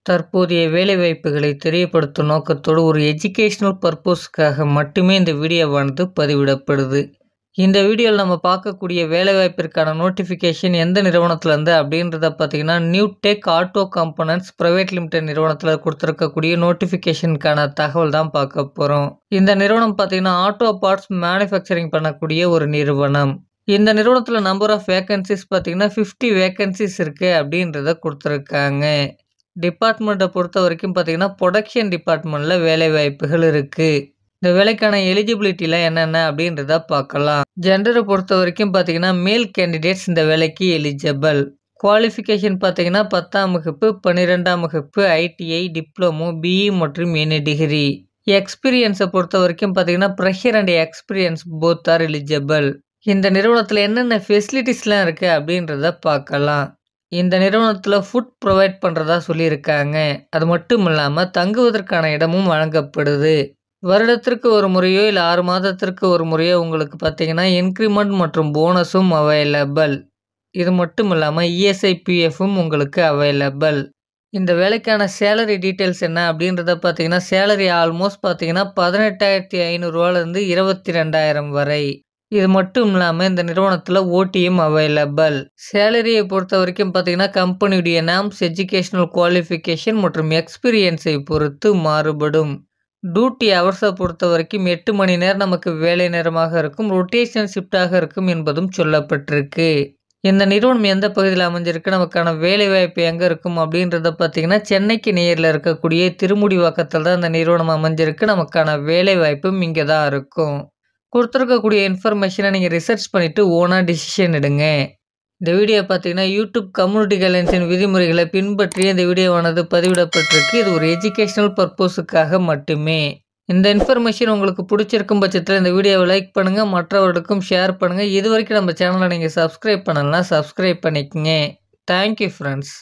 தற்போதைய வேலைவாய்ப்புகளை தெரியப்படுத்தும் நோக்கத்தோடு ஒரு எஜுகேஷனல் பர்பஸ்க்காக மட்டுமே இந்த வீடியோவானது பதிவிடப்படுது. இந்த வீடியோவில் நம்ம பார்க்கக்கூடிய வேலைவாய்ப்பிற்கான நோட்டிஃபிகேஷன் எந்த நிறுவனத்துலேருந்து அப்படின்றத பார்த்தீங்கன்னா, new tech auto components private limited நிறுவனத்தில் கொடுத்துருக்கக்கூடிய நோட்டிஃபிகேஷனுக்கான தகவல் தான் பார்க்க போகிறோம். இந்த நிறுவனம் பார்த்தீங்கன்னா ஆட்டோ பார்ட்ஸ் மேனுஃபேக்சரிங் பண்ணக்கூடிய ஒரு நிறுவனம். இந்த நிறுவனத்தில் நம்பர் ஆஃப் வேகன்சிஸ் பார்த்தீங்கன்னா 50 வேகன்சிஸ் இருக்குது அப்படின்றத கொடுத்துருக்காங்க. டிபார்ட்மெண்ட்டை பொறுத்த வரைக்கும் பார்த்தீங்கன்னா ப்ரொடக்ஷன் டிபார்ட்மெண்ட்டில் வேலைவாய்ப்புகள் இருக்குது. இந்த வேலைக்கான எலிஜிபிலிட்டிலாம் என்னென்ன அப்படின்றத பார்க்கலாம். ஜெண்டரை பொறுத்த வரைக்கும் பார்த்தீங்கன்னா மேல் கேண்டிடேட்ஸ் இந்த வேலைக்கு எலிஜிபிள். குவாலிஃபிகேஷன் பார்த்தீங்கன்னா 10ஆம் வகுப்பு, 12ஆம் வகுப்பு, ஐடிஐ, டிப்ளமோ, பிஇ மற்றும் எனி டிகிரி. எக்ஸ்பீரியன்ஸை பொறுத்த வரைக்கும் பார்த்தீங்கன்னா pressure and experience both are eligible. இந்த நிறுவனத்தில் என்னென்ன ஃபெசிலிட்டிஸ்லாம் இருக்குது அப்படின்றத பார்க்கலாம். இந்த நிறுவனத்தில் ஃபுட் ப்ரொவைட் பண்ணுறதா சொல்லியிருக்காங்க. அது மட்டும் இல்லாமல் தங்குவதற்கான இடமும் வழங்கப்படுது. வருடத்திற்கு ஒரு முறையோ இல்லை 6 மாதத்திற்கு ஒரு முறையோ உங்களுக்கு பார்த்தீங்கன்னா இன்க்ரிமெண்ட் மற்றும் போனஸும் அவைலபிள். இது மட்டும் இல்லாமல் இஎஸ்ஐபிஎஃப்பும் உங்களுக்கு அவைலபிள். இந்த வேலைக்கான சேலரி டீட்டெயில்ஸ் என்ன அப்படின்றத பார்த்தீங்கன்னா, சேலரி ஆல்மோஸ்ட் பார்த்தீங்கன்னா 18,500 22,000 வரை. இது மட்டும் இல்லாமல் இந்த நிறுவனத்தில் ஓடியும் அவைலபிள். சேலரியை பொறுத்த வரைக்கும் பார்த்தீங்கன்னா கம்பெனியுடைய நாம்ஸ், எஜுகேஷனல் குவாலிஃபிகேஷன் மற்றும் எக்ஸ்பீரியன்ஸை பொறுத்து மாறுபடும். டியூட்டி ஹவர்ஸை பொறுத்த வரைக்கும் 8 மணி நேரம் நமக்கு வேலை நேரமாக இருக்கும். ரொட்டேஷனல் ஷிஃப்டாக இருக்கும் என்பதும் சொல்லப்பட்டிருக்கு. இந்த நிறுவனம் எந்த பகுதியில் அமைஞ்சிருக்கு, நமக்கான வேலைவாய்ப்பு எங்கே இருக்கும் அப்படின்றத பார்த்தீங்கன்னா சென்னைக்கு நேரில் இருக்கக்கூடிய திருமுடிவாக்கத்தில் தான் இந்த நிறுவனம் அமைஞ்சிருக்கு. நமக்கான வேலைவாய்ப்பும் இங்கே தான் இருக்கும். கொடுத்துருக்கக்கூடிய இன்ஃபர்மேஷனை நீங்கள் ரிசர்ச் பண்ணிவிட்டு ஓனாக டிசிஷன் எடுங்க. இந்த வீடியோ பார்த்தீங்கன்னா யூடியூப் கம்யூனிட்டி கைட்லைன்ஸின் விதிமுறைகளை பின்பற்றி இந்த வீடியோவானது பதிவிடப்பட்டிருக்கு. இது ஒரு எஜுகேஷனல் பர்பஸுக்காக மட்டுமே. இந்த இன்ஃபர்மேஷன் உங்களுக்கு பிடிச்சிருக்கும் பட்சத்தில் இந்த வீடியோவை லைக் பண்ணுங்கள், மற்றவர்களுக்கும் ஷேர் பண்ணுங்கள். இது வரைக்கும் நம்ம சேனலை நீங்கள் சப்ஸ்கிரைப் பண்ணலைன்னா சப்ஸ்கிரைப் பண்ணிக்கங்க. Thank you friends.